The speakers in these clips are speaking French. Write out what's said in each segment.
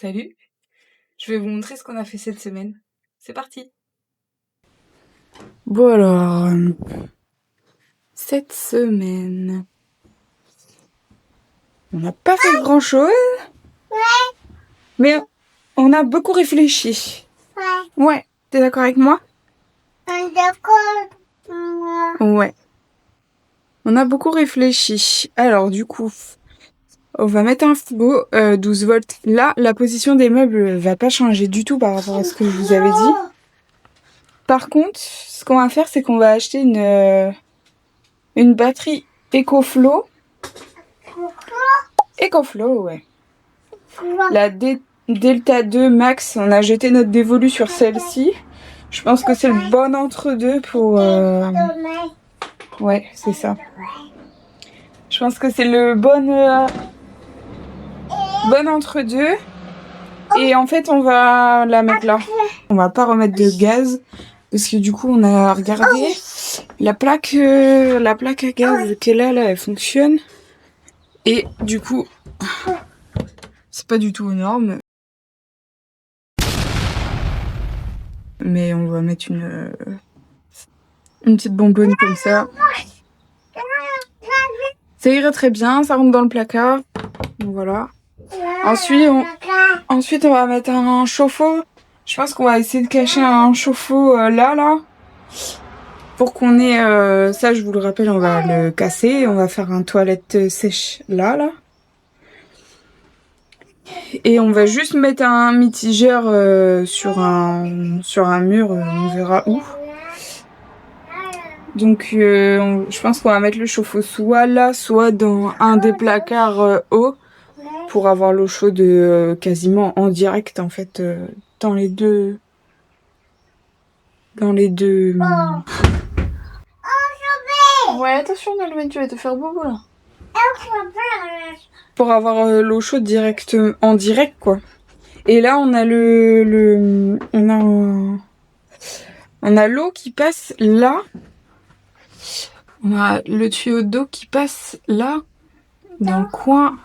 Salut, je vais vous montrer ce qu'on a fait cette semaine. C'est parti. Bon alors, cette semaine, on n'a pas fait grand chose, mais on a beaucoup réfléchi. Ouais, t'es d'accord avec moi? Ouais. On a beaucoup réfléchi. Alors du coup, on va mettre un frigo 12 volts. Là, la position des meubles va pas changer du tout par rapport à ce que je vous avais dit. Par contre, ce qu'on va faire, c'est qu'on va acheter une batterie EcoFlow. EcoFlow, ouais. La Delta 2 Max, on a jeté notre dévolu sur celle-ci. Je pense que c'est le bon entre-deux pour... Ouais, c'est ça. Je pense que c'est le bon entre-deux. Et en fait, on va la mettre là. On va pas remettre de gaz. Parce que du coup, on a regardé. La plaque à gaz qu'elle a là, elle fonctionne. Et du coup, c'est pas du tout énorme. Mais on va mettre une petite bonbonne comme ça. Ça irait très bien, ça rentre dans le placard. Donc voilà. Ensuite, on va mettre un chauffe-eau. Je pense qu'on va essayer de cacher un chauffe-eau là. Pour qu'on ait... ça, je vous le rappelle, on va le casser. On va faire un toilette sèche là. Et on va juste mettre un mitigeur sur un mur, on verra où. Donc je pense qu'on va mettre le chauffe-eau soit là, soit dans un des placards hauts pour avoir l'eau chaude quasiment en direct en fait dans les deux. Ouais, attention Nolwenn, tu vas te faire bobo là. Pour avoir l'eau chaude direct en direct quoi. Et là on a on a l'eau qui passe là. On a le tuyau d'eau qui passe là, dans le coin,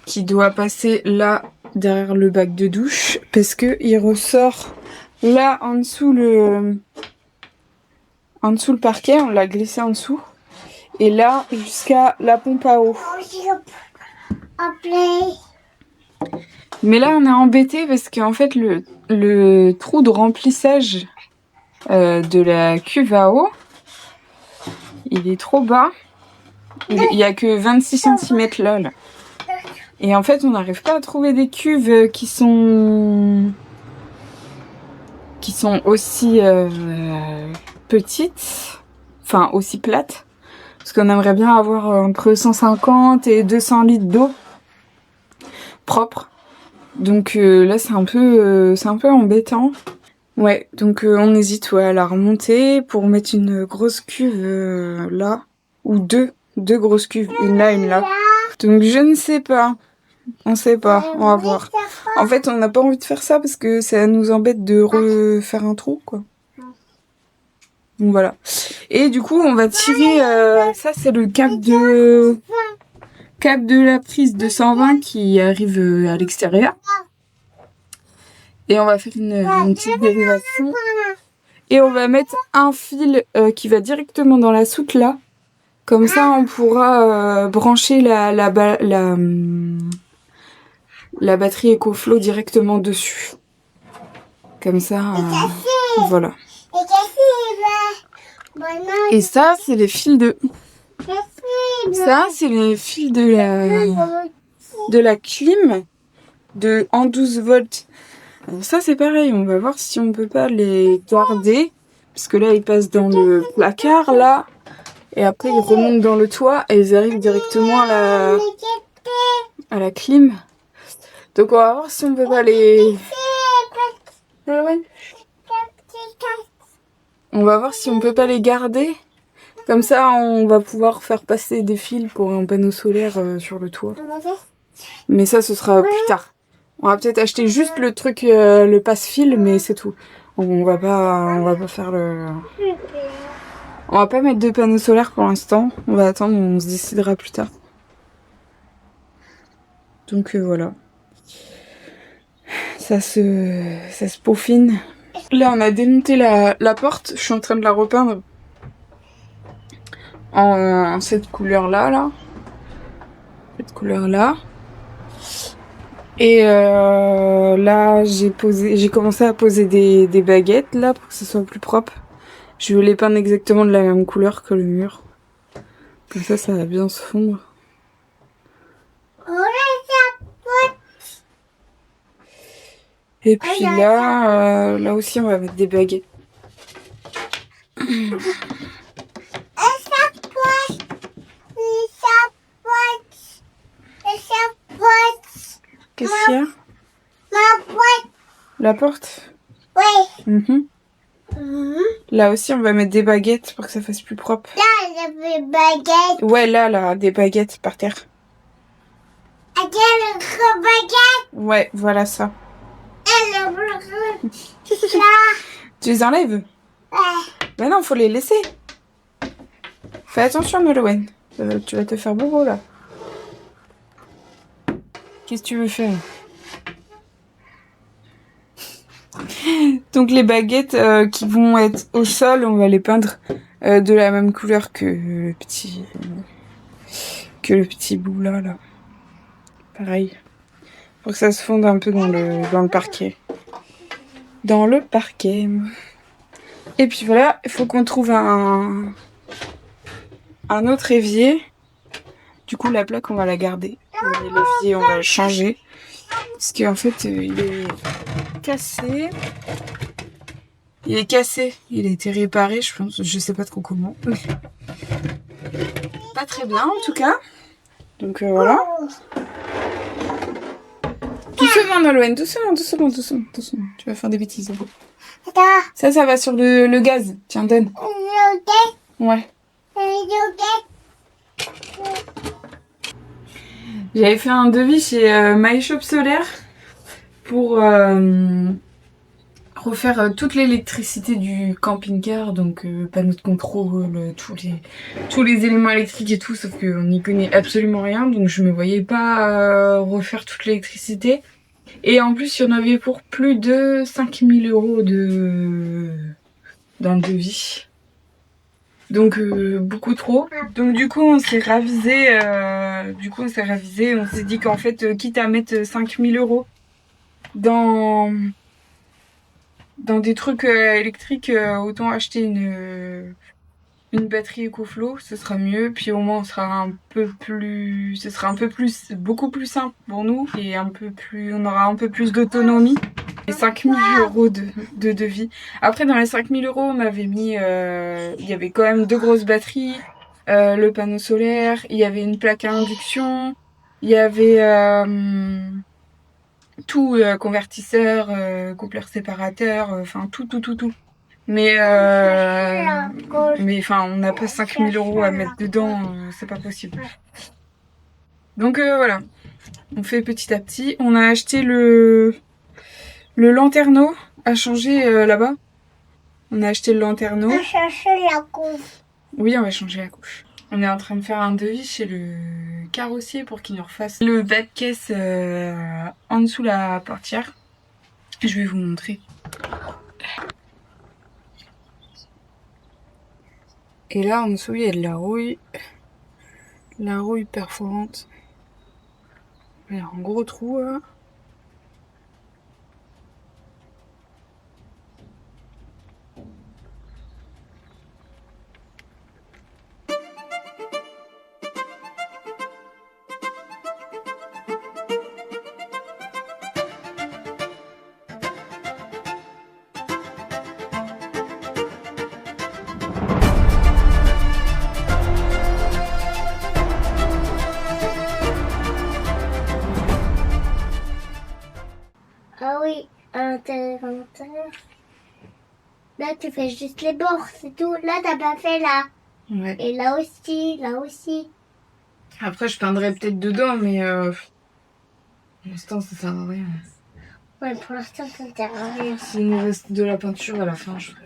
qui doit passer là, derrière le bac de douche, parce que il ressort là, en dessous le parquet, on l'a glissé en dessous, et là, jusqu'à la pompe à eau. Mais là, on est embêté parce qu'en fait, le trou de remplissage de la cuve à eau, il est trop bas. Il y a que 26 cm là. Et en fait, on n'arrive pas à trouver des cuves qui sont aussi petites, enfin aussi plates. Parce qu'on aimerait bien avoir entre 150 et 200 litres d'eau propre. Donc là, c'est un peu embêtant. Ouais, donc on hésite à la remonter pour mettre une grosse cuve là. Ou deux grosses cuves, une là, une là. Donc je ne sais pas. On sait pas, on va voir. En fait, on n'a pas envie de faire ça parce que ça nous embête de refaire un trou, quoi. Donc voilà. Et du coup, on va tirer... ça, c'est le câble de la prise de 120 qui arrive à l'extérieur. Et on va faire une petite dérivation. Et on va mettre un fil qui va directement dans la soute là. Comme ça, on pourra brancher la batterie EcoFlow directement dessus. Comme ça, voilà. Et ça, c'est les fils de... Ça, c'est les fils de la clim en 12 volts. Alors ça, c'est pareil. On va voir si on peut pas les garder. Parce que là, ils passent dans le placard, là. Et après, ils remontent dans le toit et ils arrivent directement à la clim. Donc, on va voir si on peut pas les... On va voir si on peut pas les garder. Comme ça, on va pouvoir faire passer des fils pour un panneau solaire sur le toit. Mais ça, ce sera plus tard. On va peut-être acheter juste le truc, le passe-fil, mais c'est tout. On va pas faire on va pas mettre de panneaux solaires pour l'instant. On va attendre, on se décidera plus tard. Donc voilà. ça se peaufine. Là, on a démonté la porte. Je suis en train de la repeindre en cette couleur-là, là. Cette couleur-là. Et là, j'ai commencé à poser des baguettes, là, pour que ce soit plus propre. Je vais les peindre exactement de la même couleur que le mur. Comme ça va bien se fondre. Et puis là, là aussi, on va mettre des baguettes. Qu'est-ce qu'il y a? La porte? Oui. Là aussi, on va mettre des baguettes pour que ça fasse plus propre. Là, il y a des baguettes. Ouais, là, des baguettes par terre. Quelle baguette? Ouais, voilà ça. Là. Tu les enlèves? Ouais. Bah non, faut les laisser. Fais attention, Nolwenn. Tu vas te faire bobo, là. Qu'est-ce que tu veux faire? Donc les baguettes qui vont être au sol, on va les peindre de la même couleur que le petit bout là. Pareil. Pour que ça se fonde un peu dans le parquet. Dans le parquet. Et puis voilà, il faut qu'on trouve un autre évier. Du coup, la plaque, on va la garder. L'évier, on va le changer. Parce qu'en fait, il est cassé. Il est cassé. Il a été réparé, je pense. Je sais pas trop comment. Pas très bien, en tout cas. Donc voilà. Doucement, Nolwenn. Doucement. Tu vas faire des bêtises. Ça va sur le gaz. Tiens, donne. Ouais. J'avais fait un devis chez My Shop Solaire pour refaire toute l'électricité du camping-car, donc panneaux de contrôle, tous les éléments électriques et tout, sauf qu'on n'y connaît absolument rien, donc je me voyais pas refaire toute l'électricité. Et en plus, il y en avait pour plus de 5000 € dans le devis. Donc beaucoup trop. Donc du coup on s'est ravisé. On s'est dit qu'en fait, quitte à mettre 5000 € dans des trucs électriques, autant acheter une batterie EcoFlow, ce sera mieux. Puis au moins on sera beaucoup plus simple pour nous et on aura un peu plus d'autonomie. Et 5000 € de devis. Après, dans les 5000 €, on avait mis, il y avait quand même 2 grosses batteries, le panneau solaire, il y avait une plaque à induction, il y avait tout, convertisseur, coupleur séparateur, enfin tout. Mais enfin, on n'a pas 5000 € à mettre dedans, c'est pas possible. Donc voilà, on fait petit à petit. On a acheté le lanterneau à changer là-bas. On a acheté le lanterneau. On va changer la couche. Oui, on va changer la couche. On est en train de faire un devis chez le carrossier pour qu'il nous refasse le bas de caisse en dessous la portière. Je vais vous montrer. Et là, en dessous, il y a de la rouille. La rouille perforante. Il y a un gros trou là. Ah oui, à l'intérieur. Là, tu fais juste les bords, c'est tout. Là, t'as pas fait là. Ouais. Et là aussi. Après, je peindrai peut-être dedans, mais pour l'instant, ça sert à rien. Ouais, pour l'instant, ça ne sert à rien. S'il nous reste de la peinture à la fin, je ferai.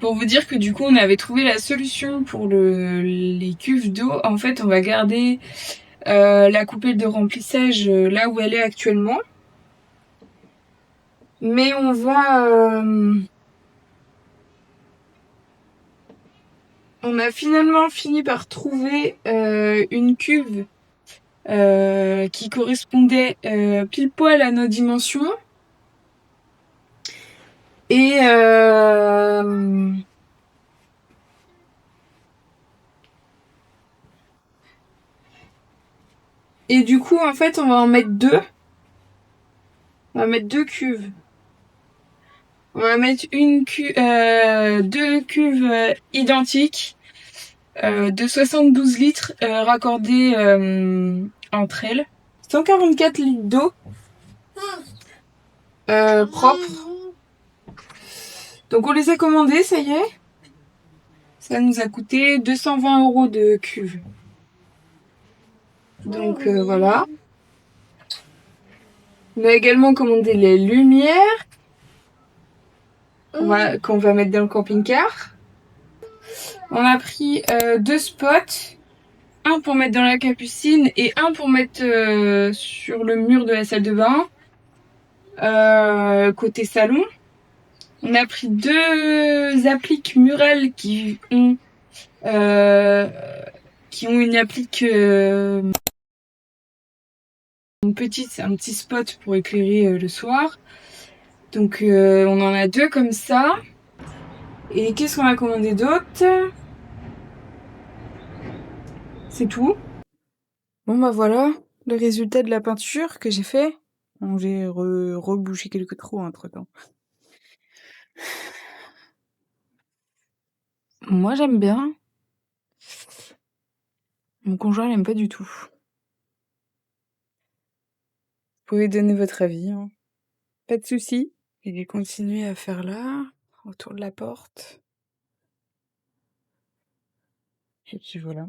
pour vous dire que du coup on avait trouvé la solution pour les cuves d'eau. En fait on va garder la coupelle de remplissage là où elle est actuellement. Mais on va... on a finalement fini par trouver une cuve qui correspondait pile poil à nos dimensions. Et du coup, en fait, on va en mettre deux. On va mettre deux cuves. On va mettre deux cuves identiques de 72 litres raccordées entre elles. 144 litres d'eau propre. Donc on les a commandées, ça y est. Ça nous a coûté 220 € de cuve. Donc voilà. On a également commandé les lumières qu'on va mettre dans le camping-car. On a pris deux spots. Un pour mettre dans la capucine et un pour mettre sur le mur de la salle de bain. Côté salon. On a pris deux appliques murales qui ont une applique une petite, un petit spot pour éclairer le soir. Donc on en a deux comme ça. Et qu'est-ce qu'on a commandé d'autre? C'est tout. Bon bah voilà, le résultat de la peinture que j'ai fait. Bon, j'ai rebouché quelques trous entre temps. Moi j'aime bien. Mon conjoint n'aime pas du tout. Vous pouvez donner votre avis, hein. Pas de soucis. Il vais continuer à faire là, autour de la porte. Et puis voilà.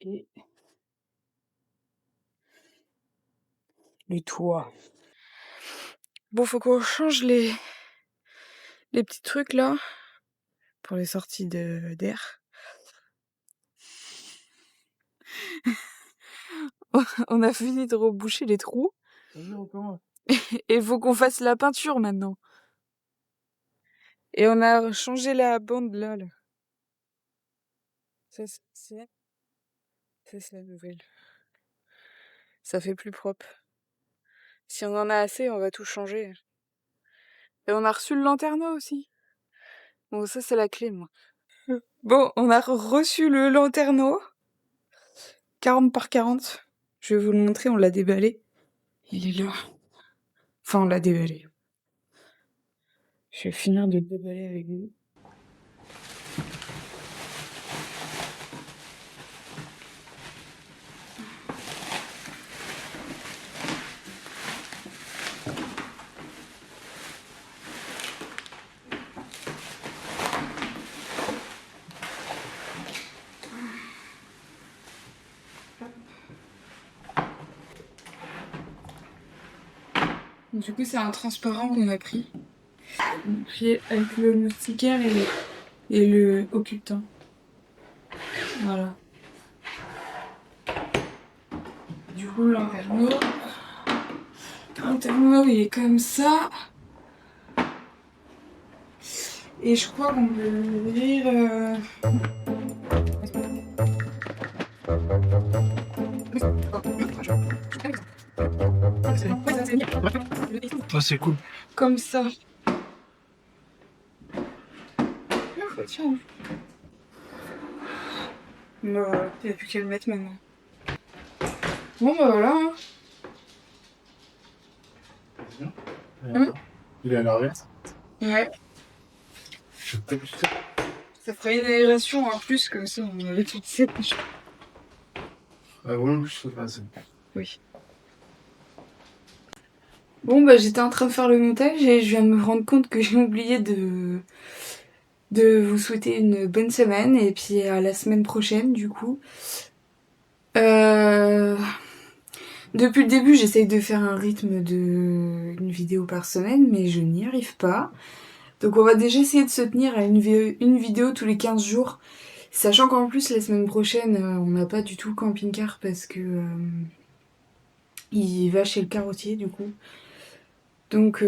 Et le toit. Bon, faut qu'on change les petits trucs là pour les sorties d'air. On a fini de reboucher les trous. Et faut qu'on fasse la peinture maintenant. Et on a changé la bande là. Ça, c'est la nouvelle. Ça fait plus propre. Si on en a assez, on va tout changer. Et on a reçu le lanterneau aussi. Bon, ça, c'est la clé, moi. Bon, on a reçu le lanterneau. 40 par 40. Je vais vous le montrer, on l'a déballé. Il est là. Enfin, on l'a déballé. Je vais finir de le déballer avec vous. Du coup, c'est un transparent qu'on a pris. Puis avec le moustiquaire et le occultant. Voilà. Du coup, lanterneau, il est comme ça. Et je crois qu'on peut l'ouvrir. Oh, c'est cool. Comme ça. Tiens. Bah, il n'y a plus qu'à le mettre maintenant. Bon, bah voilà. Il est à l'arrière. Ouais. Ça ferait une aération en plus, comme ça on avait toute cette. Ah oui, je sais pas. Oui. Bon, bah j'étais en train de faire le montage et je viens de me rendre compte que j'ai oublié de vous souhaiter une bonne semaine et puis à la semaine prochaine du coup. Depuis le début, j'essaye de faire un rythme de une vidéo par semaine, mais je n'y arrive pas. Donc on va déjà essayer de se tenir à une vidéo tous les 15 jours. Sachant qu'en plus la semaine prochaine on n'a pas du tout le camping-car parce que il va chez le carrossier du coup. Donc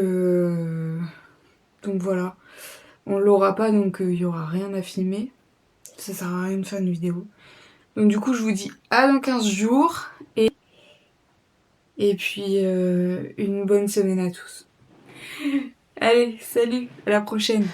voilà. On l'aura pas donc il y aura rien à filmer. Ça sert à rien de faire une vidéo. Donc du coup je vous dis à dans 15 jours et puis une bonne semaine à tous. Allez, salut, à la prochaine.